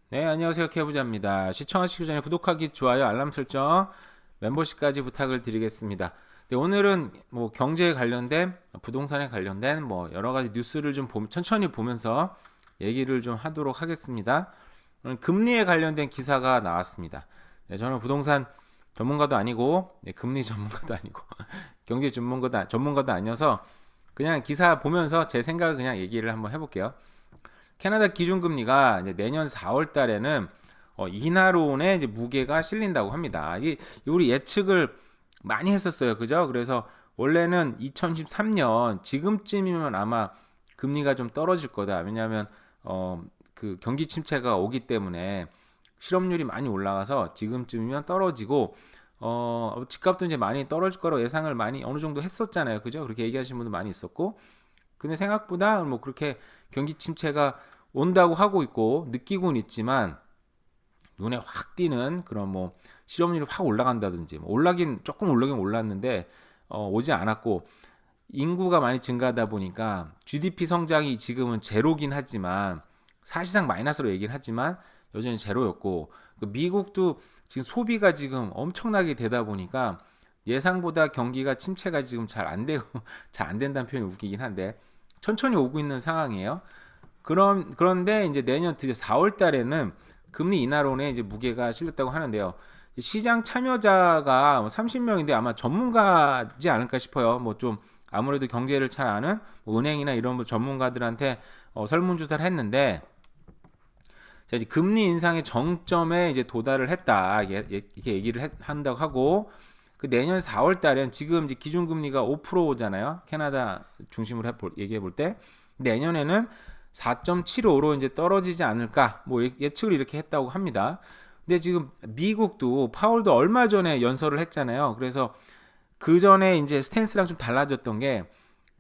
네, 안녕하세요. 케부자입니다. 시청하시기 전에 구독하기, 좋아요, 알람 설정, 멤버십까지 부탁을 드리겠습니다. 네, 오늘은 뭐 경제에 관련된, 부동산에 관련된 뭐 여러 가지 뉴스를 좀 천천히 보면서 얘기를 좀 하도록 하겠습니다. 오늘 금리에 관련된 기사가 나왔습니다. 네, 저는 부동산 전문가도 아니고, 네, 금리 전문가도 아니고, 경제 전문가도 아니어서 그냥 기사 보면서 제 생각을 그냥 얘기를 한번 해볼게요. 캐나다 기준금리가 이제 내년 4월 달에는 인하론에 이제 무게가 실린다고 합니다. 이게 우리 예측을 많이 했었어요. 그죠? 그래서 원래는 2013년 지금쯤이면 아마 금리가 좀 떨어질 거다. 왜냐하면 그 경기 침체가 오기 때문에 실업률이 많이 올라가서 지금쯤이면 떨어지고 집값도 이제 많이 떨어질 거라고 예상을 많이 어느 정도 했었잖아요. 그죠? 그렇게 얘기하시는 분도 많이 있었고 근데 생각보다 뭐 그렇게 경기 침체가 온다고 하고 있고 느끼고는 있지만 눈에 확 띄는 그런 뭐 실업률이 확 올라간다든지 뭐 올라긴 조금 올라긴 올랐는데 오지 않았고 인구가 많이 증가하다 보니까 GDP 성장이 지금은 제로긴 하지만 사실상 마이너스로 얘기는 하지만 여전히 제로였고 미국도 지금 소비가 지금 엄청나게 되다 보니까 예상보다 경기가 침체가 지금 잘 안 되고 잘 안 된다는 표현이 웃기긴 한데 천천히 오고 있는 상황이에요. 그런데 이제 내년 드디어 4월 달에는 금리 인하론에 이제 무게가 실렸다고 하는데요. 시장 참여자가 30명인데 아마 전문가지 않을까 싶어요. 뭐 좀 아무래도 경제를 잘 아는 뭐 은행이나 이런 뭐 전문가들한테 설문조사를 했는데 자, 이제 금리 인상의 정점에 이제 도달을 했다. 이렇게 얘기를 한다고 하고 그 내년 4월 달엔 지금 이제 기준금리가 5%잖아요. 캐나다 중심으로 얘기해 볼 때 내년에는 4.75로 이제 떨어지지 않을까 뭐 예측을 이렇게 했다고 합니다. 근데 지금 미국도 파월도 얼마 전에 연설을 했잖아요. 그래서 그 전에 이제 스탠스랑 좀 달라졌던 게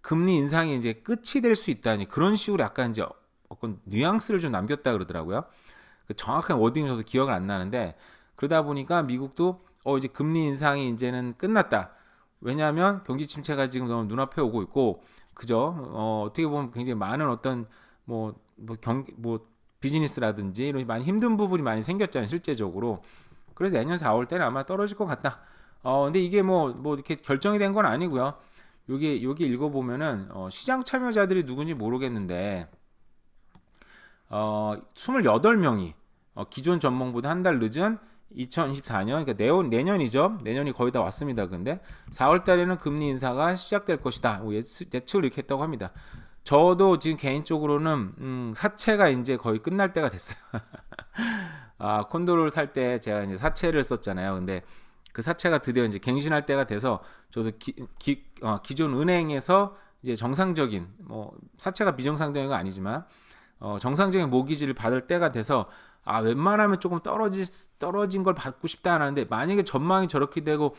금리 인상이 이제 끝이 될 수 있다니 그런 식으로 약간 이제 어떤 뉘앙스를 좀 남겼다 그러더라고요. 그 정확한 워딩은 저도 기억을 안 나는데 그러다 보니까 미국도 이제 금리 인상이 이제는 끝났다. 왜냐하면 경기 침체가 지금 너무 눈앞에 오고 있고 그죠? 어떻게 보면 굉장히 많은 어떤 뭐 비즈니스라든지 이런 많이 힘든 부분이 많이 생겼잖아요, 실제적으로. 그래서 내년 4월 때는 아마 떨어질 것 같다. 근데 이게 뭐 이렇게 결정이 된 건 아니고요. 여기 읽어보면은 시장 참여자들이 누군지 모르겠는데 28명이 기존 전망보다 한 달 늦은 2024년, 그러니까 내년이죠. 내년이 거의 다 왔습니다. 근데 4월 달에는 금리 인사가 시작될 것이다. 뭐 예측을 이렇게 했다고 합니다. 저도 지금 개인적으로는 사채가 이제 거의 끝날 때가 됐어요. 콘도를 살 때 제가 이제 사채를 썼잖아요. 근데 그 사채가 드디어 이제 갱신할 때가 돼서 저도 기존 은행에서 이제 정상적인 뭐 사채가 비정상적인 건 아니지만 정상적인 모기지를 받을 때가 돼서 웬만하면 조금 떨어진 걸 받고 싶다 하는데 만약에 전망이 저렇게 되고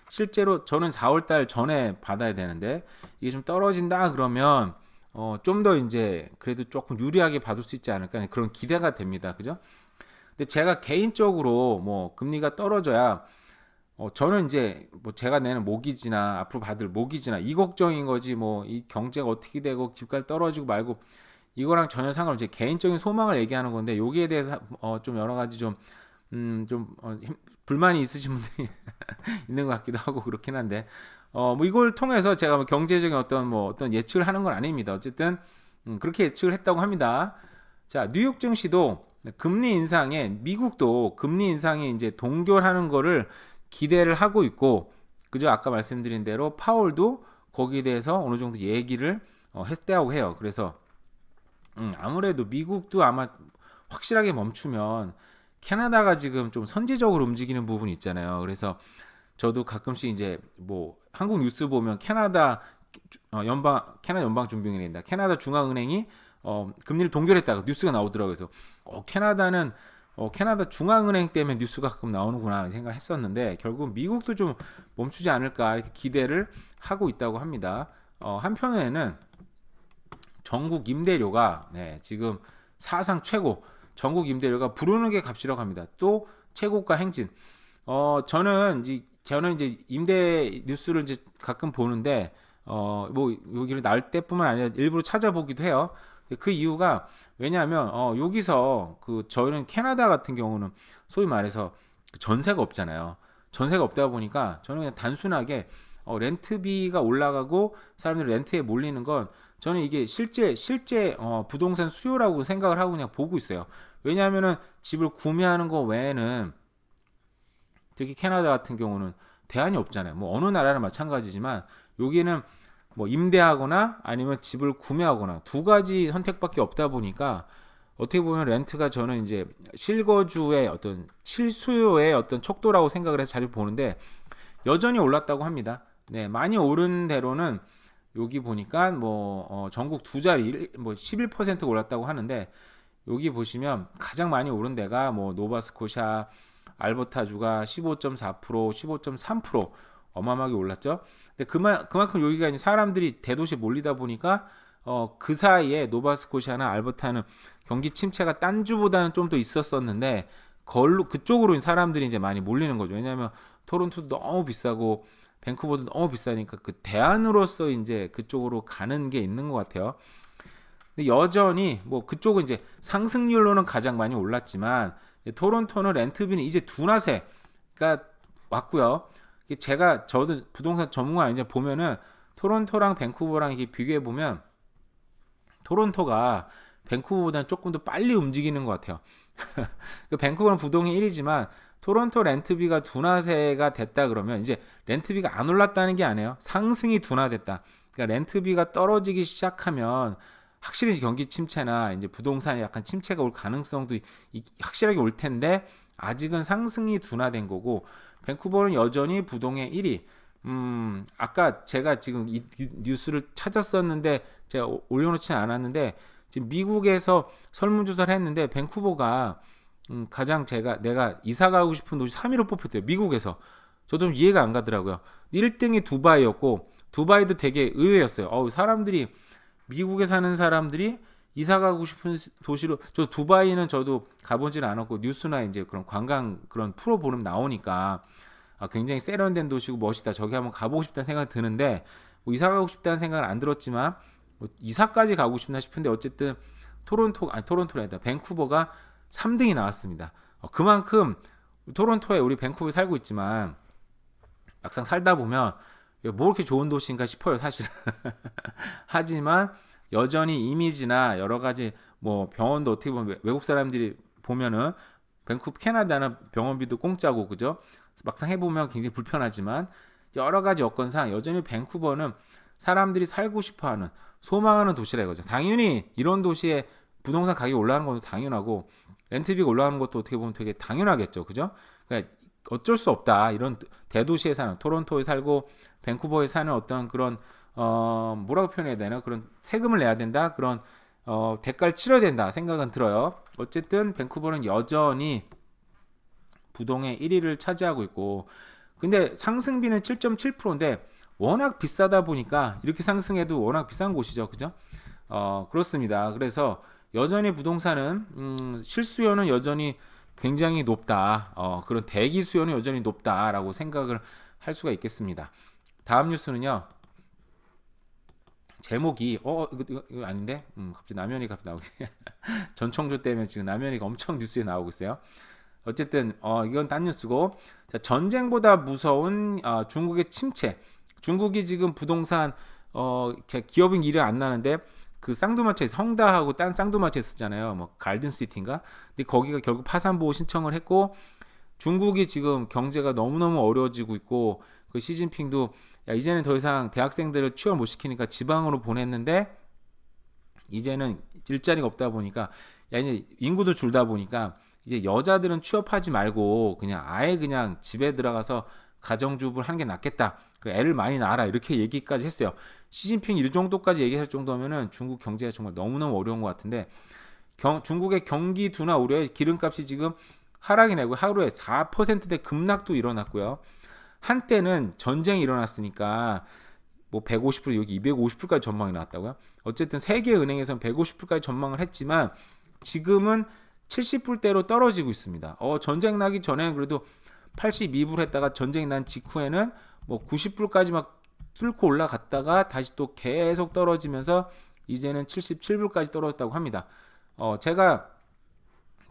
실제로 저는 4월 달 전에 받아야 되는데 이게 좀 떨어진다 그러면 좀 더 이제 그래도 조금 유리하게 받을 수 있지 않을까 그런 기대가 됩니다. 그죠? 근데 제가 개인적으로 뭐 금리가 떨어져야 저는 이제 뭐 제가 내는 모기지나 앞으로 받을 모기지나 이 걱정인 거지 뭐 이 경제가 어떻게 되고 집값 떨어지고 말고 이거랑 전혀 상관없이 개인적인 소망을 얘기하는 건데 여기에 대해서 좀 여러 가지 불만이 있으신 분들이 있는 것 같기도 하고 그렇긴 한데 뭐 이걸 통해서 제가 뭐 경제적인 어떤 예측을 하는 건 아닙니다. 어쨌든 그렇게 예측을 했다고 합니다. 자, 뉴욕 증시도 금리 인상에 미국도 금리 인상이 이제 동결하는 거를 기대를 하고 있고 그죠? 아까 말씀드린 대로 파월도 거기에 대해서 어느 정도 얘기를 했다고 해요. 그래서 아무래도 미국도 아마 확실하게 멈추면 캐나다가 지금 좀 선제적으로 움직이는 부분이 있잖아요. 그래서 저도 가끔씩 이제 뭐 한국 뉴스 보면 캐나다 연방준비은행이다. 캐나다 중앙은행이 금리를 동결했다고 뉴스가 나오더라고요. 그래서 캐나다 중앙은행 때문에 뉴스가 가끔 나오는구나 하는 생각을 했었는데 결국 미국도 좀 멈추지 않을까 이렇게 기대를 하고 있다고 합니다. 한편에는 전국 임대료가 지금 사상 최고 전국 임대료가 부르는 게 값이라고 합니다. 또 최고가 행진. 저는 이제 임대 뉴스를 이제 가끔 보는데 뭐 여기를 날 때뿐만 아니라 일부러 찾아보기도 해요. 그 이유가 왜냐하면 여기서 그 저희는 캐나다 같은 경우는 소위 말해서 전세가 없잖아요. 전세가 없다 보니까 저는 그냥 단순하게 렌트비가 올라가고 사람들이 렌트에 몰리는 건 저는 이게 실제 부동산 수요라고 생각을 하고 그냥 보고 있어요. 왜냐하면은 집을 구매하는 거 외에는 특히 캐나다 같은 경우는 대안이 없잖아요. 뭐 어느 나라나 마찬가지지만 여기는 뭐 임대하거나 아니면 집을 구매하거나 두 가지 선택밖에 없다 보니까 어떻게 보면 렌트가 저는 이제 실거주의 어떤 실수요의 어떤 척도라고 생각을 해서 자주 보는데 여전히 올랐다고 합니다. 네, 많이 오른 대로는 여기 보니까 뭐 전국 두 자리 뭐 11% 올랐다고 하는데 여기 보시면 가장 많이 오른 데가 뭐 노바스코샤, 알버타주가 15.4%, 15.3% 어마어마하게 올랐죠. 근데 그만큼 여기가 이제 사람들이 대도시 몰리다 보니까 그 사이에 노바스코샤나 알버타는 경기 침체가 딴 주보다는 좀 더 있었었는데 그쪽으로 사람들이 이제 많이 몰리는 거죠. 왜냐하면 토론토도 너무 비싸고 밴쿠버도 너무 비싸니까 그 대안으로서 이제 그쪽으로 가는 게 있는 것 같아요. 근데 여전히 뭐 그쪽은 이제 상승률로는 가장 많이 올랐지만 토론토는 렌트비는 이제 둔화세가 왔고요. 저도 부동산 전문가 아니지 보면은 토론토랑 밴쿠버랑 이렇게 비교해 보면 토론토가 밴쿠버보다는 조금 더 빨리 움직이는 것 같아요. 그 밴쿠버는 부동이 1위지만 토론토 렌트비가 둔화세가 됐다 그러면 이제 렌트비가 안 올랐다는 게 아니에요. 상승이 둔화됐다. 그러니까 렌트비가 떨어지기 시작하면 확실히 경기 침체나 이제 부동산에 약간 침체가 올 가능성도 확실하게 올 텐데 아직은 상승이 둔화된 거고 밴쿠버는 여전히 부동의 1위. 아까 제가 지금 이 뉴스를 찾았었는데 제가 올려놓지는 않았는데 지금 미국에서 설문조사를 했는데 밴쿠버가 가장 내가 이사 가고 싶은 도시 3위로 뽑혔대요. 미국에서. 저도 이해가 안 가더라고요. 1등이 두바이였고 두바이도 되게 의외였어요. 사람들이 미국에 사는 사람들이 이사 가고 싶은 도시로 두바이는 저도 가보지는 않았고 뉴스나 이제 그런 관광 그런 프로 보면 나오니까 굉장히 세련된 도시고 멋있다. 저기 한번 가보고 싶다는 생각이 드는데 뭐 이사 가고 싶다는 생각은 안 들었지만 뭐 이사까지 가고 싶나 싶은데 어쨌든 토론토가 아니다. 밴쿠버가 3등이 나왔습니다. 그만큼 토론토에 우리 밴쿠버에 살고 있지만 막상 살다 보면 뭐 이렇게 좋은 도시인가 싶어요, 사실은. 하지만 여전히 이미지나 여러 가지 뭐 병원도 어떻게 보면 외국 사람들이 보면은 밴쿠버 캐나다는 병원비도 공짜고 그죠? 막상 해보면 굉장히 불편하지만 여러 가지 여건상 여전히 밴쿠버는 사람들이 살고 싶어하는 소망하는 도시라 이거죠. 당연히 이런 도시에 부동산 가격이 올라가는 것도 당연하고 렌트비가 올라가는 것도 어떻게 보면 되게 당연하겠죠, 그죠? 그러니까 어쩔 수 없다. 이런 대도시에 사는 토론토에 살고 밴쿠버에 사는 어떤 그런 뭐라고 표현해야 되나 그런 세금을 내야 된다 그런 대가를 치러야 된다 생각은 들어요. 어쨌든 밴쿠버는 여전히 부동의 1위를 차지하고 있고 근데 상승비는 7.7%인데 워낙 비싸다 보니까 이렇게 상승해도 워낙 비싼 곳이죠, 그죠? 그렇습니다. 그래서 여전히 부동산은 실수요는 여전히 굉장히 높다. 그런 대기 수요는 여전히 높다라고 생각을 할 수가 있겠습니다. 다음 뉴스는요. 제목이 이거 아닌데? 갑자기 남현이 나오고 전청조 때문에 지금 남현이가 엄청 뉴스에 나오고 있어요. 어쨌든 이건 딴 뉴스고 자, 전쟁보다 무서운 중국의 침체. 중국이 지금 부동산 기업인 일이 안 나는데 그 쌍두마차에서 성다하고 딴 쌍두마차에 쓰잖아요. 뭐 갈든시티인가? 근데 거기가 결국 파산보호 신청을 했고 중국이 지금 경제가 너무너무 어려워지고 있고 그 시진핑도 이제는 더 이상 대학생들을 취업 못 시키니까 지방으로 보냈는데 이제는 일자리가 없다 보니까 이제 인구도 줄다 보니까 이제 여자들은 취업하지 말고 그냥 아예 그냥 집에 들어가서 가정주부를 하는 게 낫겠다. 그 애를 많이 낳아라 이렇게 얘기까지 했어요. 시진핑 이 정도까지 얘기할 정도면은 중국 경제가 정말 너무너무 어려운 것 같은데 중국의 경기 둔화 우려에 기름값이 지금 하락이 내고 하루에 4%대 급락도 일어났고요. 한때는 전쟁이 일어났으니까 뭐 150불 여기 250불까지 전망이 나왔다고요. 어쨌든 세계 은행에서는 150불까지 전망을 했지만 지금은 70불대로 떨어지고 있습니다. 전쟁 나기 전에는 그래도 82불 했다가 전쟁 난 직후에는 뭐 90불까지 막 뚫고 올라갔다가 다시 또 계속 떨어지면서 이제는 77불까지 떨어졌다고 합니다. 제가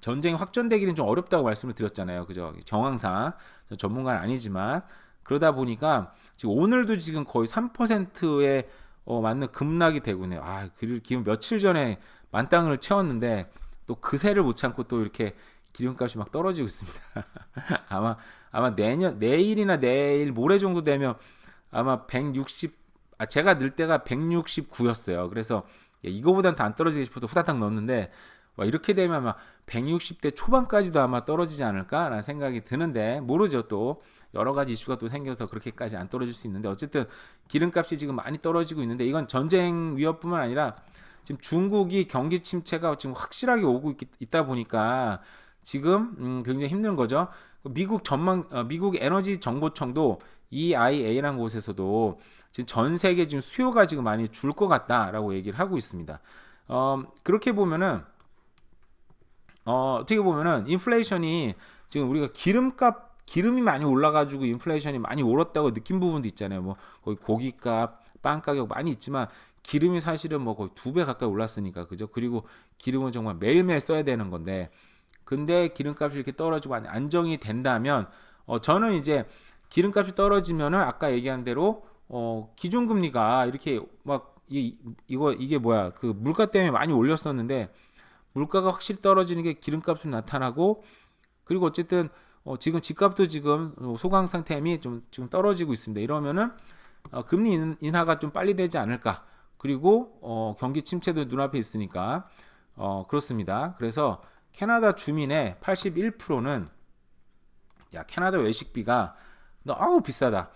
전쟁이 확전되기는 좀 어렵다고 말씀을 드렸잖아요. 그죠? 정황상 전문가는 아니지만 그러다 보니까 지금 오늘도 지금 거의 3%에 맞는 급락이 되고 있네요. 기름 며칠 전에 만땅을 채웠는데 또 그새를 못 참고 또 이렇게 기름값이 막 떨어지고 있습니다. 아마 내일이나 내일 모레 정도 되면 아마 160 제가 넣을 때가 169였어요. 그래서 이거보단 더 안 떨어지게 싶어서 후다닥 넣었는데 이렇게 되면 아마 160대 초반까지도 아마 떨어지지 않을까라는 생각이 드는데 모르죠. 또 여러 가지 이슈가 또 생겨서 그렇게까지 안 떨어질 수 있는데 어쨌든 기름값이 지금 많이 떨어지고 있는데 이건 전쟁 위협뿐만 아니라 지금 중국이 경기 침체가 지금 확실하게 오고 있다 보니까 지금 굉장히 힘든 거죠. 미국 에너지 정보청도 EIA라는 곳에서도 지금 전 세계 지금 수요가 지금 많이 줄 것 같다라고 얘기를 하고 있습니다. 그렇게 보면은 어떻게 보면은 인플레이션이 지금 우리가 기름이 많이 올라가지고 인플레이션이 많이 오랐다고 느낀 부분도 있잖아요. 뭐 거의 고기값, 빵 가격 많이 있지만 기름이 사실은 뭐 거의 2배 가까이 올랐으니까 그죠? 그리고 기름은 정말 매일매일 써야 되는 건데 근데 기름값이 이렇게 떨어지고 안정이 된다면 저는 이제 기름값이 떨어지면은 아까 얘기한 대로 기준금리가 이렇게 막 이게 뭐야 그 물가 때문에 많이 올렸었는데 물가가 확실히 떨어지는 게 기름값으로 나타나고 그리고 어쨌든 지금 집값도 지금 소강 상태임이 좀 지금 떨어지고 있습니다. 이러면은 금리 인하가 좀 빨리 되지 않을까. 그리고 경기 침체도 눈앞에 있으니까 그렇습니다. 그래서 캐나다 주민의 81%는 캐나다 외식비가 너무 비싸다.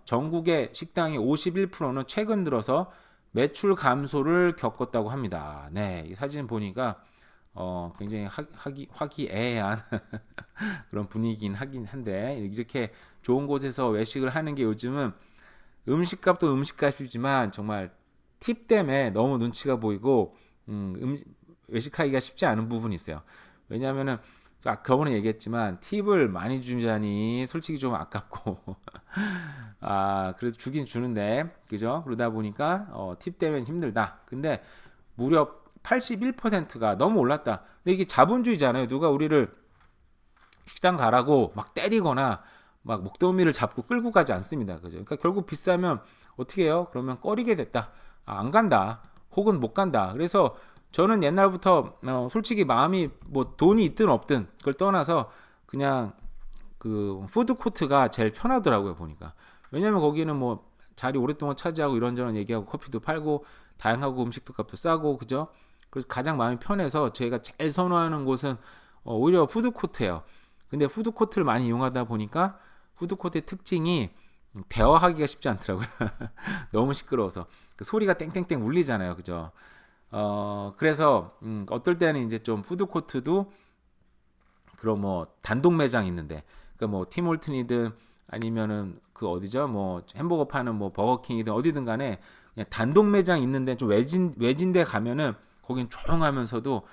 전국의 식당의 51%는 최근 들어서 매출 감소를 겪었다고 합니다. 네, 이 사진 보니까 굉장히 화기애애한 그런 분위기긴 하긴 한데 이렇게 좋은 곳에서 외식을 하는 게 요즘은 음식값도 음식값이지만 정말 팁 때문에 너무 눈치가 보이고 외식하기가 쉽지 않은 부분이 있어요. 왜냐하면은 저번에 얘기했지만 팁을 많이 주자니 솔직히 좀 아깝고 그래도 주긴 주는데 그죠? 그러다 보니까 팁 때문에 힘들다. 근데 무려 81%가 너무 올랐다. 근데 이게 자본주의잖아요. 누가 우리를 식당 가라고 막 때리거나 막 목덜미를 잡고 끌고 가지 않습니다. 그죠? 그러니까 결국 비싸면 어떻게 해요? 그러면 꺼리게 됐다. 안 간다. 혹은 못 간다. 그래서 저는 옛날부터 솔직히 마음이 뭐 돈이 있든 없든 그걸 떠나서 그냥 그 푸드코트가 제일 편하더라고요 보니까. 왜냐면 거기는 뭐 자리 오랫동안 차지하고 이런저런 얘기하고 커피도 팔고 다양하고 음식도 값도 싸고 그죠? 그래서 가장 마음이 편해서 제가 제일 선호하는 곳은 오히려 푸드코트예요. 근데 푸드코트를 많이 이용하다 보니까 푸드코트의 특징이 대화하기가 쉽지 않더라고요. 너무 시끄러워서 그 소리가 땡땡땡 울리잖아요, 그죠? 그래서 어떨 때는 이제 좀 푸드코트도 그런 뭐 단독 매장 있는데 그러니까 뭐 팀홀튼이든 아니면은 그 어디죠? 뭐 햄버거 파는 뭐 버거킹이든 어디든 간에 그냥 단독 매장 있는데 좀 외진데 가면은 거긴 조용하면서도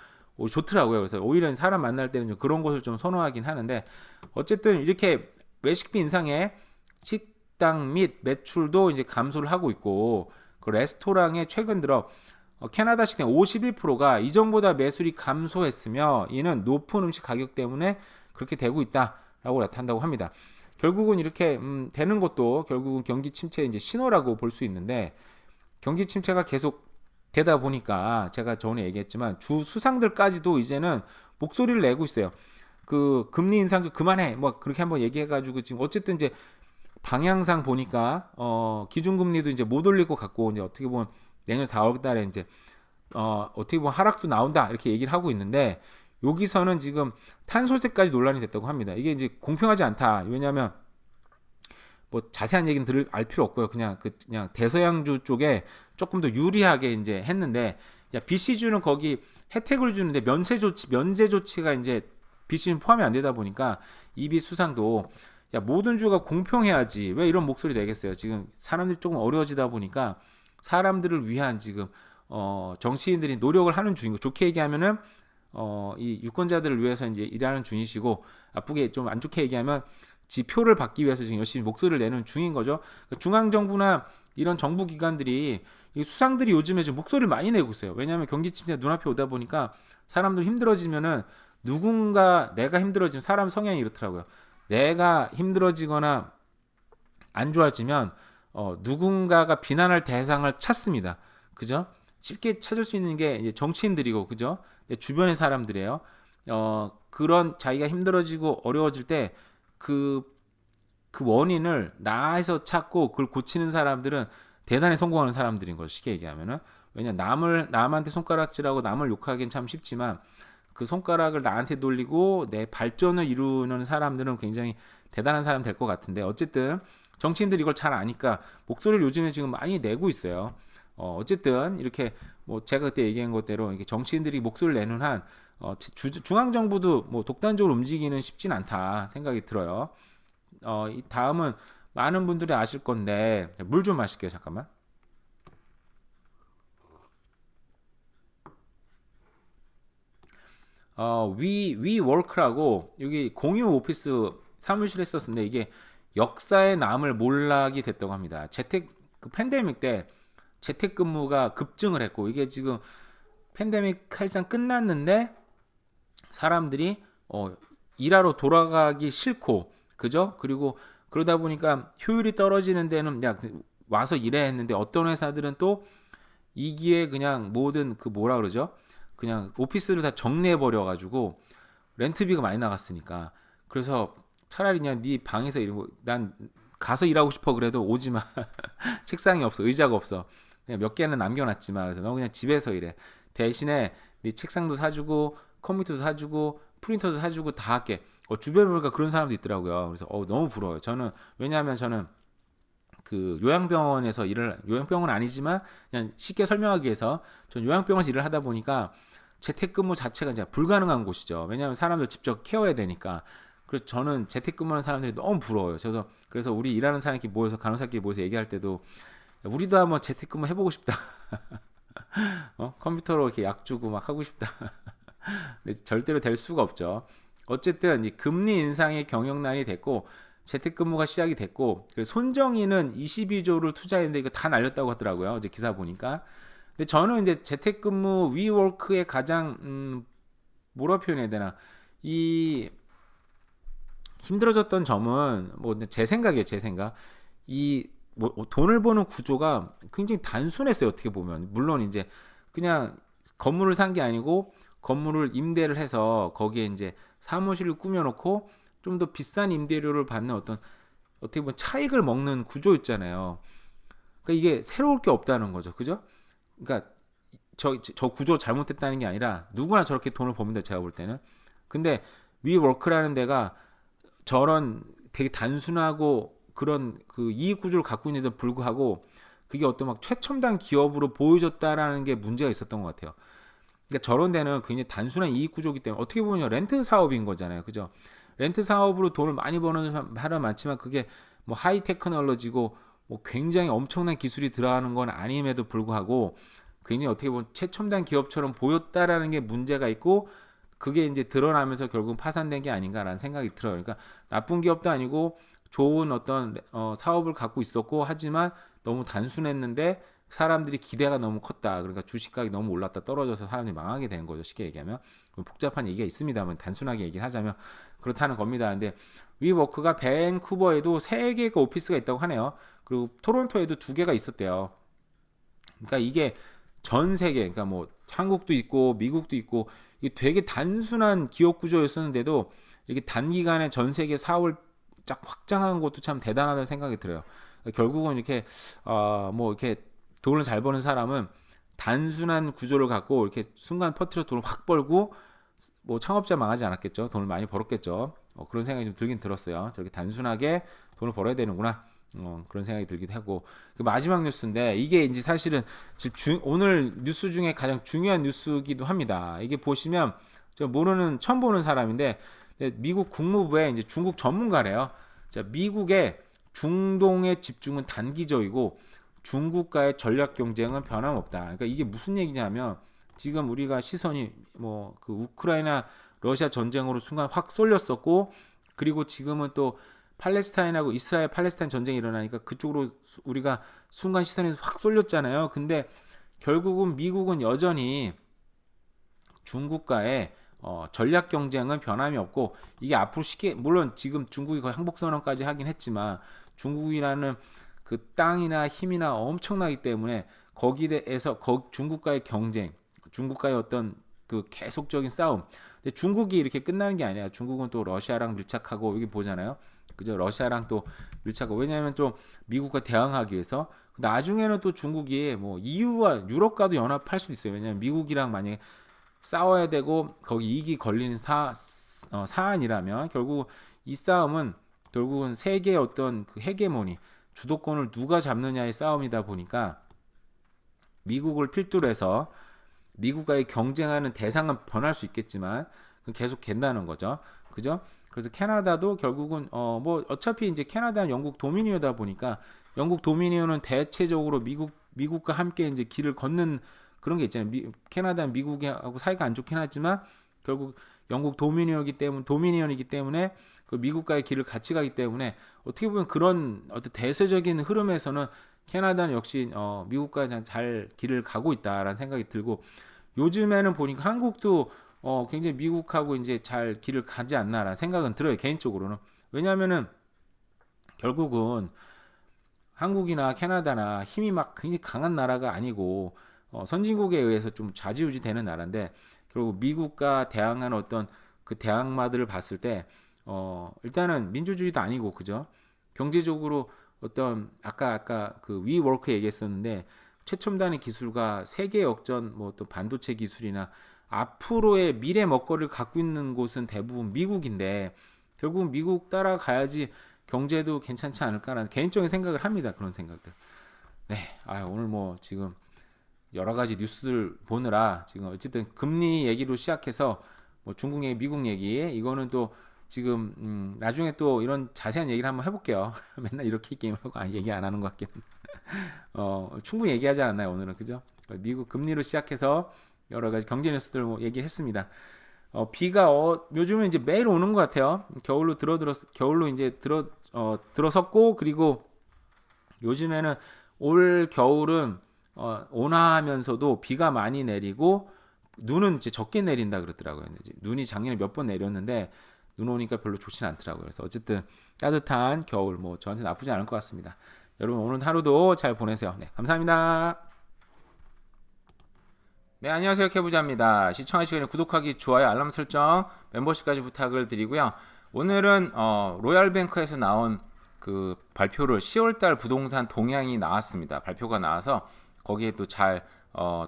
좋더라고요. 그래서 오히려 사람 만날 때는 좀 그런 곳을 좀 선호하긴 하는데 어쨌든 이렇게 외식비 인상에 식당 및 매출도 이제 감소를 하고 있고 그 레스토랑에 최근 들어 캐나다 식당 51%가 이전보다 매출이 감소했으며 이는 높은 음식 가격 때문에 그렇게 되고 있다라고 나타난다고 합니다. 결국은 이렇게 되는 것도 결국은 경기 침체의 이제 신호라고 볼 수 있는데 경기 침체가 계속 되다 보니까 제가 전에 얘기했지만 주 수상들까지도 이제는 목소리를 내고 있어요. 그 금리 인상 좀 그만해 뭐 그렇게 한번 얘기해가지고 지금 어쨌든 이제 방향상 보니까 기준금리도 이제 못 올릴 것 같고 이제 어떻게 보면 내년 4월 달에 이제 어떻게 보면 하락도 나온다 이렇게 얘기를 하고 있는데 여기서는 지금 탄소세까지 논란이 됐다고 합니다. 이게 이제 공평하지 않다. 왜냐하면 뭐 자세한 얘기는 알 필요 없고요. 그냥 대서양주 쪽에 조금 더 유리하게 이제 했는데 BC주는 거기 혜택을 주는데 면제 조치가 이제 BC는 포함이 안 되다 보니까 EB 수상도 모든 주가 공평해야지 왜 이런 목소리 내겠어요. 지금 사람들이 조금 어려워지다 보니까 사람들을 위한 지금 정치인들이 노력을 하는 중인 거. 좋게 얘기하면은 이 유권자들을 위해서 이제 일하는 중이시고 나쁘게 좀 안 좋게 얘기하면 지표를 받기 위해서 지금 열심히 목소리를 내는 중인 거죠. 중앙 정부나 이런 정부 기관들이 이 수상들이 요즘에 좀 목소리를 많이 내고 있어요. 왜냐하면 경기 침체가 눈앞에 오다 보니까 사람들 힘들어지면은 누군가 내가 힘들어지면 사람 성향이 이렇더라고요. 내가 힘들어지거나 안 좋아지면 누군가가 비난할 대상을 찾습니다. 그죠? 쉽게 찾을 수 있는 게 이제 정치인들이고, 그죠? 내 주변의 사람들이에요. 그런 자기가 힘들어지고 어려워질 때 그 원인을 나에서 찾고 그걸 고치는 사람들은 대단히 성공하는 사람들인 거죠. 쉽게 얘기하면은. 왜냐 남한테 손가락질하고 남을 욕하기는 참 쉽지만 그 손가락을 나한테 돌리고 내 발전을 이루는 사람들은 굉장히 대단한 사람 될 것 같은데, 어쨌든 정치인들이 이걸 잘 아니까 목소리를 요즘에 지금 많이 내고 있어요. 어쨌든 이렇게 뭐 제가 그때 얘기한 것대로 이렇게 정치인들이 목소리를 내는 한 중앙 정부도 뭐 독단적으로 움직이는 쉽진 않다 생각이 들어요. 이 다음은 많은 분들이 아실 건데 물 좀 마실게요. 잠깐만. 위워크라고 여기 공유 오피스 사무실 했었는데 이게 역사의 남을 몰락이 됐다고 합니다. 그 팬데믹 때 재택근무가 급증을 했고, 이게 지금 팬데믹 사실상 끝났는데 사람들이 일하러 돌아가기 싫고, 그죠? 그리고 그러다 보니까 효율이 떨어지는 데는 야 와서 일해야 했는데, 어떤 회사들은 또 이 기회에 그냥 모든 그 뭐라 그러죠? 그냥 오피스를 다 정리해 버려 가지고 렌트비가 많이 나갔으니까, 그래서 차라리 그냥 네 방에서 일하고, 난 가서 일하고 싶어 그래도 오지 마. 책상이 없어, 의자가 없어. 그냥 몇 개는 남겨놨지만, 그래서 너 그냥 집에서 일해. 대신에 네 책상도 사주고 컴퓨터도 사주고 프린터도 사주고 다 할게. 주변에 보니까 그런 사람도 있더라고요. 그래서 너무 부러워요. 저는 왜냐하면 저는 그 요양병원에서 요양병원 아니지만 그냥 쉽게 설명하기 위해서 전 요양병원에서 일을 하다 보니까 재택근무 자체가 이제 불가능한 곳이죠. 왜냐하면 사람들 직접 케어해야 되니까. 그래서 저는 재택근무하는 사람들이 너무 부러워요. 그래서 우리 일하는 사람끼리 모여서, 간호사끼리 모여서 얘기할 때도 우리도 한번 재택근무 해보고 싶다. 컴퓨터로 이렇게 약 주고 막 하고 싶다. 근데 절대로 될 수가 없죠. 어쨌든 이 금리 인상의 경영난이 됐고 재택근무가 시작이 됐고, 손정희는 22조를 투자했는데 이거 다 날렸다고 하더라고요. 어제 기사 보니까. 근데 저는 이제 재택근무 위워크의 가장 뭐라 표현해야 되나, 이 힘들어졌던 점은 뭐 제 생각이에요. 제 생각. 이 뭐 돈을 버는 구조가 굉장히 단순했어요. 어떻게 보면. 물론 이제 그냥 건물을 산 게 아니고 건물을 임대를 해서 거기에 이제 사무실을 꾸며놓고 좀 더 비싼 임대료를 받는 어떻게 보면 차익을 먹는 구조 있잖아요. 그러니까 이게 새로울 게 없다는 거죠. 그죠? 그러니까 저 구조 잘못됐다는 게 아니라 누구나 저렇게 돈을 법니다. 제가 볼 때는. 근데 위워크라는 데가 저런 되게 단순하고 그런 그 이익 구조를 갖고 있는데도 불구하고 그게 어떤 막 최첨단 기업으로 보여졌다라는 게 문제가 있었던 것 같아요. 그러니까 저런 데는 굉장히 단순한 이익 구조이기 때문에 어떻게 보면 렌트 사업인 거잖아요. 그죠? 렌트 사업으로 돈을 많이 버는 사람 많지만 그게 뭐 하이 테크놀로지고 뭐 굉장히 엄청난 기술이 들어가는 건 아님에도 불구하고 굉장히 어떻게 보면 최첨단 기업처럼 보였다라는 게 문제가 있고, 그게 이제 드러나면서 결국 파산된 게 아닌가라는 생각이 들어요. 그러니까 나쁜 기업도 아니고 좋은 어떤 사업을 갖고 있었고, 하지만 너무 단순했는데 사람들이 기대가 너무 컸다. 그러니까 주식가격이 너무 올랐다 떨어져서 사람들이 망하게 된 거죠. 쉽게 얘기하면. 복잡한 얘기가 있습니다만 단순하게 얘기를 하자면 그렇다는 겁니다. 근데 위워크가 밴쿠버에도 3개가 오피스가 있다고 하네요. 그리고 토론토에도 2개가 있었대요. 그러니까 이게 전 세계, 그러니까 뭐 한국도 있고 미국도 있고, 이게 되게 단순한 기업 구조였었는데도 이렇게 단기간에 전 세계 사업을 쫙 확장한 것도 참 대단하다는 생각이 들어요. 결국은 이렇게 뭐 이렇게 돈을 잘 버는 사람은 단순한 구조를 갖고 이렇게 순간 퍼트려 돈을 확 벌고, 뭐 창업자 망하지 않았겠죠. 돈을 많이 벌었겠죠. 그런 생각이 좀 들긴 들었어요. 저렇게 단순하게 돈을 벌어야 되는구나. 그런 생각이 들기도 하고. 그 마지막 뉴스인데 이게 이제 사실은 지금 오늘 뉴스 중에 가장 중요한 뉴스기도 합니다. 이게 보시면 저 처음 보는 사람인데 미국 국무부의 이제 중국 전문가래요. 자, 미국의 중동의 집중은 단기적이고 중국과의 전략 경쟁은 변함없다. 그러니까 이게 무슨 얘기냐면 지금 우리가 시선이 뭐 그 우크라이나 러시아 전쟁으로 순간 확 쏠렸었고, 그리고 지금은 또 팔레스타인하고 이스라엘 팔레스타인 전쟁이 일어나니까 그쪽으로 우리가 순간 시선이 확 쏠렸잖아요. 근데 결국은 미국은 여전히 중국과의 전략 경쟁은 변함이 없고, 이게 앞으로 쉽게, 물론 지금 중국이 거의 항복 선언까지 하긴 했지만 중국이라는 그 땅이나 힘이나 엄청나기 때문에 거기에 대해서 중국과의 경쟁, 중국과의 어떤 그 계속적인 싸움. 근데 중국이 이렇게 끝나는 게 아니야. 중국은 또 러시아랑 밀착하고, 여기 보잖아요. 그죠? 러시아랑 또 밀착하고. 왜냐하면 좀 미국과 대항하기 위해서. 나중에는 또 중국이 뭐 EU와 유럽과도 연합할 수 있어요. 왜냐하면 미국이랑 만약에 싸워야 되고 거기 이익이 걸리는 사안이라면 결국 이 싸움은 결국은 세계의 어떤 그 헤게모니, 주도권을 누가 잡느냐의 싸움이다 보니까 미국을 필두로 해서 미국과의 경쟁하는 대상은 변할 수 있겠지만 계속 갠다는 거죠. 그죠? 그래서 캐나다도 결국은 뭐 어차피 이제 캐나다는 영국 도미니언이다 보니까 영국 도미니언은 대체적으로 미국과 함께 이제 길을 걷는 그런 게 있잖아요. 캐나다는 미국하고 사이가 안 좋긴 하지만 결국 영국 도미니언이기 때문에 그 미국과의 길을 같이 가기 때문에 어떻게 보면 그런 어떤 대세적인 흐름에서는 캐나다는 역시 미국과 잘 길을 가고 있다라는 생각이 들고, 요즘에는 보니까 한국도 굉장히 미국하고 이제 잘 길을 가지 않나라는 생각은 들어요, 개인적으로는. 왜냐하면은 결국은 한국이나 캐나다나 힘이 막 굉장히 강한 나라가 아니고 선진국에 의해서 좀 좌지우지 되는 나라인데, 결국 미국과 대항하는 어떤 그 대항마들을 봤을 때 일단은 민주주의도 아니고, 그죠? 경제적으로 어떤 아까 그 위워크 얘기했었는데, 최첨단의 기술과 세계 역전, 뭐 또 반도체 기술이나 앞으로의 미래 먹거리를 갖고 있는 곳은 대부분 미국인데, 결국 미국 따라가야지 경제도 괜찮지 않을까라는 개인적인 생각을 합니다. 그런 생각들. 네, 오늘 뭐 지금 여러 가지 뉴스들 보느라 지금 어쨌든 금리 얘기로 시작해서 뭐 중국 얘기, 미국 얘기, 이거는 또 지금 나중에 또 이런 자세한 얘기를 한번 해볼게요. 맨날 이렇게 게임하고 얘기 안 하는 것 같긴. 충분히 얘기하지 않았나요 오늘은, 그죠? 미국 금리로 시작해서 여러 가지 경제 뉴스들 뭐 얘기했습니다. 비가 요즘은 이제 매일 오는 것 같아요. 겨울로 이제 들어섰고, 그리고 요즘에는 올 겨울은 온화하면서도 비가 많이 내리고 눈은 이제 적게 내린다 그러더라고요. 눈이 작년에 몇 번 내렸는데 눈 오니까 별로 좋진 않더라고요. 그래서 어쨌든 따뜻한 겨울, 뭐 저한테 나쁘지 않을 것 같습니다. 여러분 오늘 하루도 잘 보내세요. 네, 감사합니다. 네, 안녕하세요. 캐부자입니다. 시청하시기 전에 구독하기, 좋아요, 알람 설정, 멤버십까지 부탁을 드리고요. 오늘은 로얄뱅크에서 나온 그 발표를 10월달 부동산 동향이 나왔습니다. 발표가 나와서 거기에 또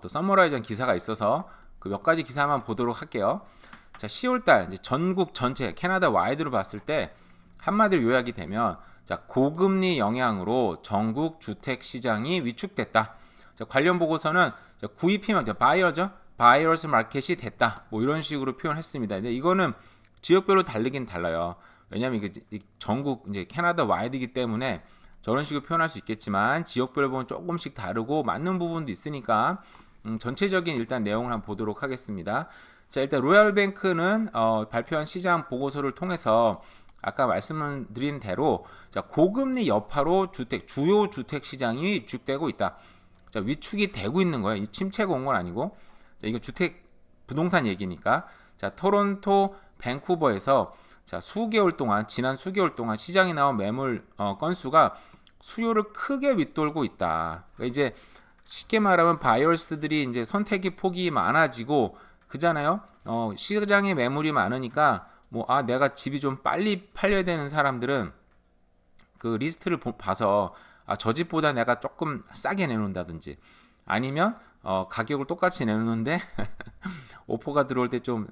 또 서머라이즈한 기사가 있어서 그 몇 가지 기사만 보도록 할게요. 자, 10월달 이제 전국 전체 캐나다 와이드로 봤을 때 한마디로 요약이 되면, 자, 고금리 영향으로 전국 주택 시장이 위축됐다. 자, 관련 보고서는 구입히만 바이어스 마켓이 됐다. 뭐 이런 식으로 표현했습니다. 근데 이거는 지역별로 다르긴 달라요. 왜냐하면 이게 전국 이제 캐나다 와이드이기 때문에 저런 식으로 표현할 수 있겠지만 지역별로 보면 조금씩 다르고 맞는 부분도 있으니까 전체적인 일단 내용을 한번 보도록 하겠습니다. 자, 일단 로얄뱅크는 발표한 시장 보고서를 통해서 아까 말씀드린 대로, 자, 고금리 여파로 주요 주택 시장이 위축되고 있다. 자, 위축이 되고 있는 거예요. 이 침체가 온 건 아니고. 자, 이거 주택 부동산 얘기니까. 자, 토론토, 밴쿠버에서 지난 수개월 동안 시장에 나온 매물 건수가 수요를 크게 윗돌고 있다. 그러니까 이제 쉽게 말하면 바이어스들이 이제 선택의 폭이 많아지고 그잖아요. 시장에 매물이 많으니까 내가 집이 좀 빨리 팔려야 되는 사람들은 그 리스트를 봐서 저 집보다 내가 조금 싸게 내놓는다든지, 아니면 가격을 똑같이 내놓는데 오퍼가 들어올 때 좀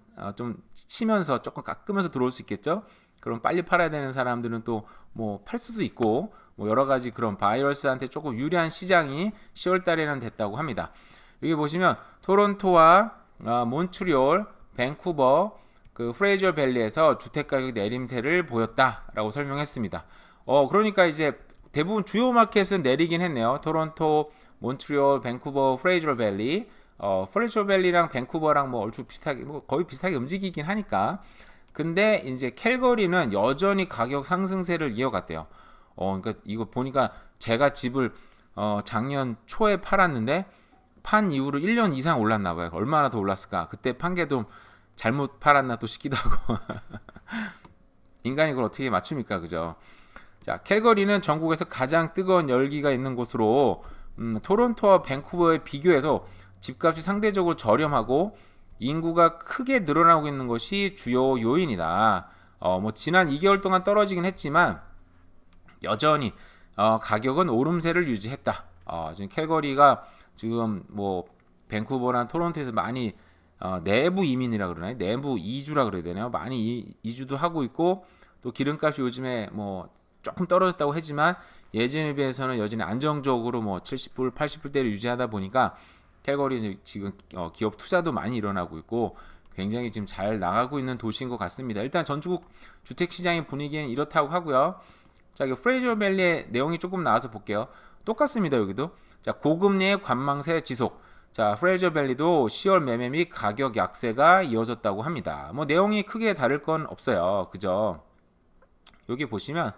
치면서 조금 깎으면서 들어올 수 있겠죠. 그럼 빨리 팔아야 되는 사람들은 또 뭐 팔 수도 있고, 뭐 여러 가지 그런 바이어스한테 조금 유리한 시장이 10월 달에는 됐다고 합니다. 여기 보시면 토론토와 몬트리올, 밴쿠버, 그 프레이저 밸리에서 주택 가격 내림세를 보였다라고 설명했습니다. 그러니까 이제 대부분 주요 마켓은 내리긴 했네요. 토론토, 몬트리올, 밴쿠버, 프레이저 밸리. 프레이저 밸리랑 밴쿠버랑 뭐 얼추 비슷하게, 뭐 거의 비슷하게 움직이긴 하니까. 근데 이제 캘거리는 여전히 가격 상승세를 이어갔대요. 그러니까 이거 보니까 제가 집을 작년 초에 팔았는데 판 이후로 1년 이상 올랐나 봐요. 얼마나 더 올랐을까? 그때 판 게 좀 잘못 팔았나 또 싶기도 하고. 인간이 그걸 어떻게 맞춥니까? 그죠? 자, 캘거리는 전국에서 가장 뜨거운 열기가 있는 곳으로 토론토와 밴쿠버에 비교해서 집값이 상대적으로 저렴하고 인구가 크게 늘어나고 있는 것이 주요 요인이다. 뭐 지난 2개월 동안 떨어지긴 했지만 여전히 가격은 오름세를 유지했다. 지금 캘거리가 지금 뭐 밴쿠버나 토론토에서 많이 내부 이민이라 그러나요? 내부 이주라 그래야 되나요? 많이 이주도 하고 있고 또 기름값이 요즘에 뭐 조금 떨어졌다고 하지만 예전에 비해서는 여전히 안정적으로 뭐 70불, 80불대를 유지하다 보니까 캘거리 지금 기업 투자도 많이 일어나고 있고 굉장히 지금 잘 나가고 있는 도시인 것 같습니다. 일단 전국 주택 시장의 분위기는 이렇다고 하고요. 자, 이 프레이저 밸리의 내용이 조금 나와서 볼게요. 똑같습니다. 여기도. 자, 고금리의 관망세 지속. 자, 프레이저 밸리도 10월 매매 및 가격 약세가 이어졌다고 합니다. 뭐 내용이 크게 다를 건 없어요. 그죠? 여기 보시면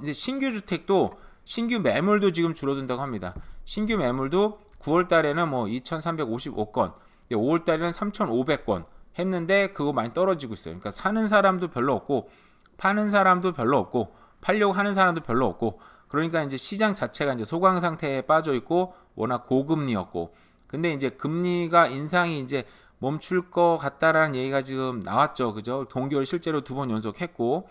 이제 신규 주택도 신규 매물도 지금 줄어든다고 합니다. 신규 매물도 9월 달에는 뭐 2,355건, 5월 달에는 3,500건 했는데 그거 많이 떨어지고 있어요. 그러니까 사는 사람도 별로 없고 파는 사람도 별로 없고 팔려고 하는 사람도 별로 없고 그러니까 이제 시장 자체가 이제 소강 상태에 빠져 있고 워낙 고금리였고 근데 이제 금리가 인상이 이제 멈출 것 같다라는 얘기가 지금 나왔죠. 그죠? 동기월 실제로 2번 연속했고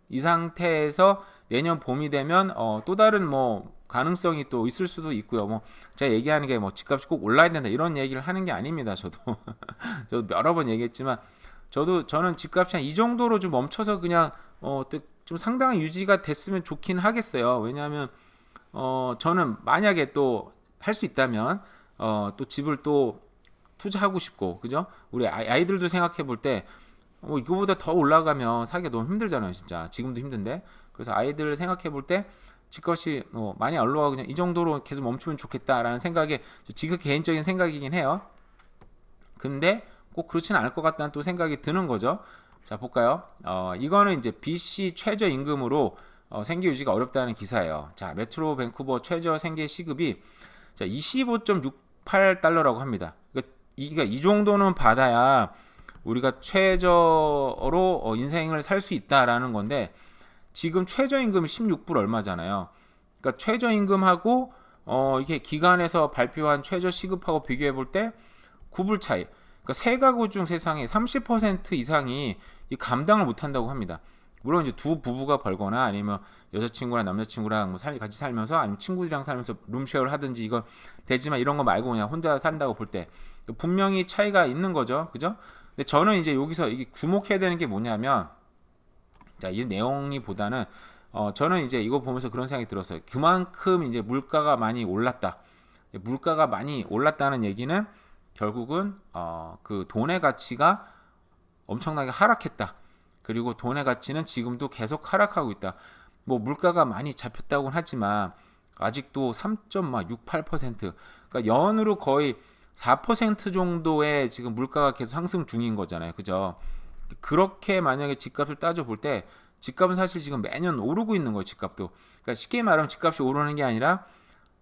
이 상태에서 내년 봄이 되면 또 다른 뭐 가능성이 또 있을 수도 있고요. 뭐 제가 얘기하는 게 뭐 집값이 꼭 올라야 된다 이런 얘기를 하는 게 아닙니다. 저도 저도 여러 번 얘기했지만 저는 집값이 한 이 정도로 좀 멈춰서 그냥 좀 상당한 유지가 됐으면 좋긴 하겠어요. 왜냐하면 저는 만약에 또 할 수 있다면 또 집을 또 투자하고 싶고 그죠? 우리 아이들도 생각해 볼 때 이거보다 더 올라가면 사기가 너무 힘들잖아요, 진짜. 지금도 힘든데. 그래서 아이들 생각해 볼 때 집값이 많이 올라가고 그냥 이 정도로 계속 멈추면 좋겠다라는 생각에 지금 개인적인 생각이긴 해요. 근데 꼭 그렇지는 않을 것 같다는 또 생각이 드는 거죠. 자, 볼까요? 이거는 이제 BC 최저 임금으로 생계 유지가 어렵다는 기사예요. 자, 메트로 밴쿠버 최저 생계 시급이 자, 25.68달러라고 합니다. 그러니까 이 정도는 받아야 우리가 최저로 인생을 살 수 있다라는 건데 지금 최저임금이 16불 얼마잖아요. 그러니까 최저임금하고 이게 기관에서 발표한 최저 시급하고 비교해 볼 때 9불 차이. 그러니까 세 가구 중 세상에 30% 이상이 이 감당을 못 한다고 합니다. 물론 이제 두 부부가 벌거나 아니면 여자친구랑 남자친구랑 뭐 같이 살면서 아니면 친구들이랑 살면서 룸쉐어를 하든지 이건 되지만 이런 거 말고 그냥 혼자 산다고 볼 때 분명히 차이가 있는 거죠. 그죠? 근데 저는 이제 여기서 이게 주목해야 되는 게 뭐냐면 자, 이 내용이 보다는 저는 이제 이거 보면서 그런 생각이 들었어요. 그만큼 이제 물가가 많이 올랐다. 물가가 많이 올랐다는 얘기는 결국은 그 돈의 가치가 엄청나게 하락했다. 그리고 돈의 가치는 지금도 계속 하락하고 있다. 뭐 물가가 많이 잡혔다고는 하지만 아직도 3.68% 그러니까 연으로 거의 4% 정도의 지금 물가가 계속 상승 중인 거잖아요. 그죠? 그렇게 만약에 집값을 따져볼 때 집값은 사실 지금 매년 오르고 있는 거예요. 집값도. 그러니까 쉽게 말하면 집값이 오르는 게 아니라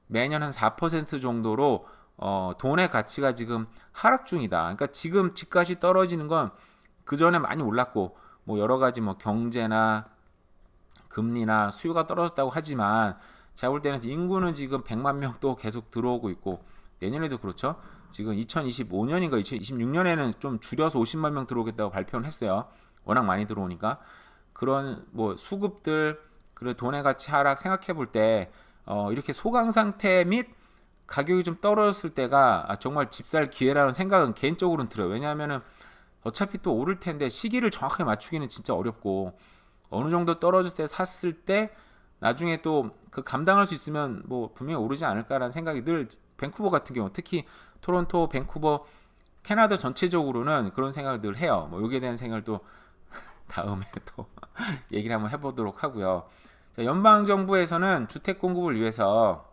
매년 한 4% 정도로 돈의 가치가 지금 하락 중이다. 그러니까 지금 집값이 떨어지는 건 그 전에 많이 올랐고 뭐 여러 가지 뭐 경제나 금리나 수요가 떨어졌다고 하지만 제가 볼 때는 인구는 지금 100만 명도 계속 들어오고 있고 내년에도 그렇죠. 지금 2025년인가 2026년에는 좀 줄여서 50만 명 들어오겠다고 발표는 했어요. 워낙 많이 들어오니까 그런 뭐 수급들 그리고 돈의 가치 하락 생각해 볼 때 이렇게 소강 상태 및 가격이 좀 떨어졌을 때가 정말 집 살 기회라는 생각은 개인적으로는 들어요. 왜냐하면은 어차피 또 오를 텐데 시기를 정확하게 맞추기는 진짜 어렵고 어느 정도 떨어질 때 샀을 때 나중에 또 그 감당할 수 있으면 뭐 분명히 오르지 않을까라는 생각이 늘 밴쿠버 같은 경우 특히 토론토, 밴쿠버, 캐나다 전체적으로는 그런 생각을 늘 해요. 뭐 여기에 대한 생각을 또 다음에 또 얘기를 한번 해보도록 하고요. 자, 연방 정부에서는 주택 공급을 위해서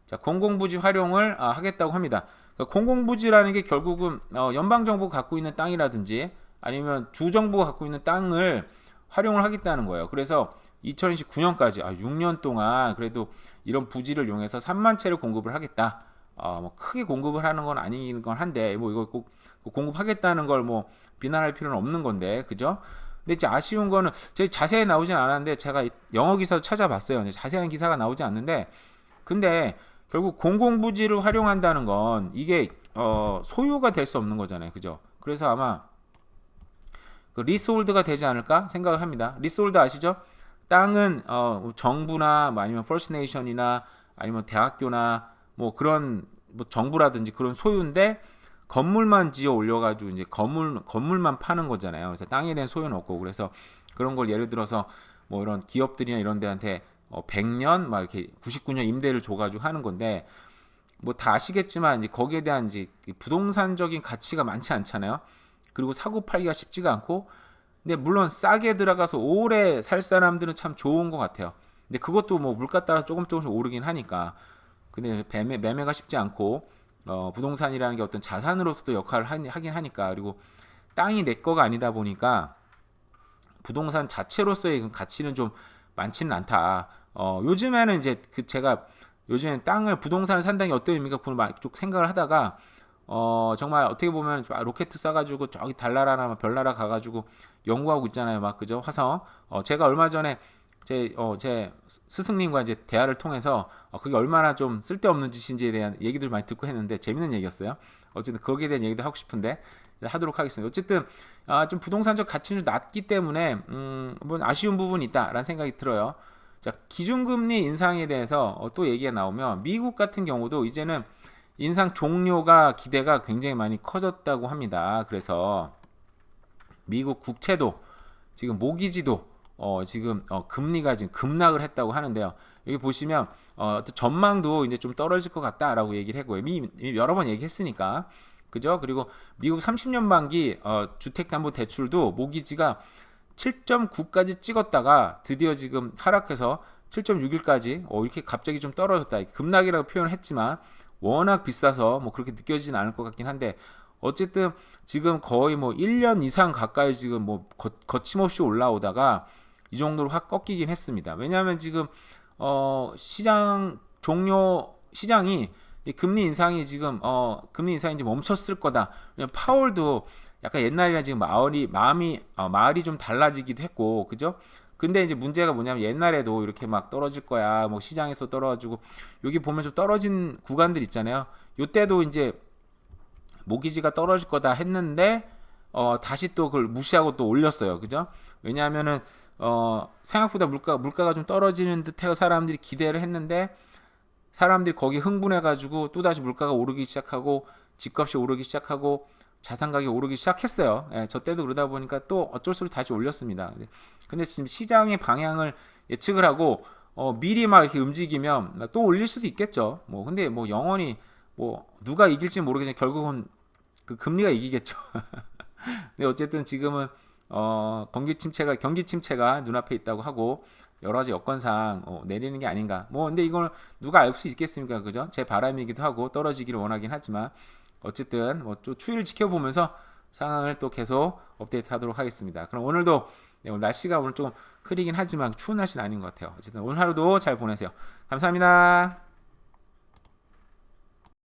자, 공공부지 활용을 하겠다고 합니다. 그러니까 공공부지라는 게 결국은 연방 정부 갖고 있는 땅이라든지 아니면 주 정부가 갖고 있는 땅을 활용을 하겠다는 거예요. 그래서 2029년까지 6년 동안 그래도 이런 부지를 이용해서 3만 채를 공급을 하겠다. 뭐 크게 공급을 하는 건 아닌 건 한데 뭐 이걸 꼭 공급하겠다는 걸 뭐 비난할 필요는 없는 건데, 그죠? 근데 이제 아쉬운 거는 제 자세히 나오진 않았는데 제가 영어 기사도 찾아봤어요. 자세한 기사가 나오지 않는데, 근데 결국 공공부지를 활용한다는 건 이게 소유가 될 수 없는 거잖아요, 그죠? 그래서 아마 그 리스홀드가 되지 않을까 생각을 합니다. 리스홀드 아시죠? 땅은 정부나 뭐 아니면 퍼스트 네이션이나 아니면 대학교나 뭐 그런 뭐 정부라든지 그런 소유인데 건물만 지어 올려가지고 이제 건물만 파는 거잖아요. 그래서 땅에 대한 소유는 없고, 그래서 그런 걸 예를 들어서 뭐 이런 기업들이나 이런 데한테 100년 막 이렇게 99년 임대를 줘가지고 하는 건데, 뭐 다 아시겠지만 이제 거기에 대한 이제 부동산적인 가치가 많지 않잖아요. 그리고 사고 팔기가 쉽지가 않고, 근데 물론 싸게 들어가서 오래 살 사람들은 참 좋은 것 같아요. 근데 그것도 뭐 물가 따라 조금씩 오르긴 하니까. 근데 매매가 쉽지 않고, 부동산이라는 게 어떤 자산으로서도 역할을 하긴 하니까. 그리고 땅이 내 거가 아니다 보니까 부동산 자체로서의 가치는 좀 많지는 않다. 요즘에는 이제 제가 요즘엔 땅을 부동산을 산다는 게 어떤 의미가 그걸 좀 생각을 하다가 정말 어떻게 보면 로켓 쏴가지고 저기 달나라나 별나라 가가지고 연구하고 있잖아요, 막 그죠? 화성. 제가 얼마 전에 제 스승님과 이제 대화를 통해서 그게 얼마나 좀 쓸데없는 짓인지에 대한 얘기들 많이 듣고 했는데 재밌는 얘기였어요. 어쨌든 거기에 대한 얘기도 하고 싶은데 하도록 하겠습니다. 어쨌든 좀 부동산적 가치는 낮기 때문에 뭐 아쉬운 부분이 있다라는 생각이 들어요. 자, 기준금리 인상에 대해서 또 얘기가 나오면 미국 같은 경우도 이제는 인상 종료가 기대가 굉장히 많이 커졌다고 합니다. 그래서 미국 국채도 지금 모기지도 지금 금리가 지금 급락을 했다고 하는데요. 여기 보시면 전망도 이제 좀 떨어질 것 같다라고 얘기를 했고요. 이미 여러 번 얘기했으니까. 그죠? 그리고 미국 30년 만기 주택담보대출도 모기지가 7.9까지 찍었다가 드디어 지금 하락해서 7.61까지 이렇게 갑자기 좀 떨어졌다. 급락이라고 표현을 했지만 워낙 비싸서 뭐 그렇게 느껴지진 않을 것 같긴 한데, 어쨌든 지금 거의 뭐 1년 이상 가까이 지금 뭐 거침없이 올라오다가 이 정도로 확 꺾이긴 했습니다. 왜냐하면 지금 시장이 이 금리 인상이 지금 금리 인상이 이제 멈췄을 거다. 왜냐면 파월도 약간 옛날이랑 지금 마을이 좀 달라지기도 했고, 그죠? 근데 이제 문제가 뭐냐면 옛날에도 이렇게 막 떨어질 거야, 뭐 시장에서 떨어지고, 여기 보면 좀 떨어진 구간들 있잖아요. 요때도 이제 모기지가 떨어질 거다 했는데 다시 또 그걸 무시하고 또 올렸어요, 그죠? 왜냐하면은 생각보다 물가가 좀 떨어지는 듯해서 사람들이 기대를 했는데, 사람들이 거기 흥분해가지고 또 다시 물가가 오르기 시작하고 집값이 오르기 시작하고 자산 가격이 오르기 시작했어요. 예, 저 때도 그러다 보니까 또 어쩔 수 없이 다시 올렸습니다. 근데 지금 시장의 방향을 예측을 하고 미리 막 이렇게 움직이면 또 올릴 수도 있겠죠. 뭐 근데 뭐 영원히 뭐 누가 이길지 모르겠지만 결국은 그 금리가 이기겠죠. 근데 어쨌든 지금은 경기 침체가 눈앞에 있다고 하고 여러 가지 여건상 내리는 게 아닌가. 뭐 근데 이걸 누가 알 수 있겠습니까, 그죠? 제 바람이기도 하고 떨어지기를 원하긴 하지만 어쨌든 뭐 또 추이를 지켜보면서 상황을 또 계속 업데이트하도록 하겠습니다. 그럼 오늘도 오늘 날씨가 오늘 좀 흐리긴 하지만 추운 날씨는 아닌 것 같아요. 어쨌든 오늘 하루도 잘 보내세요. 감사합니다.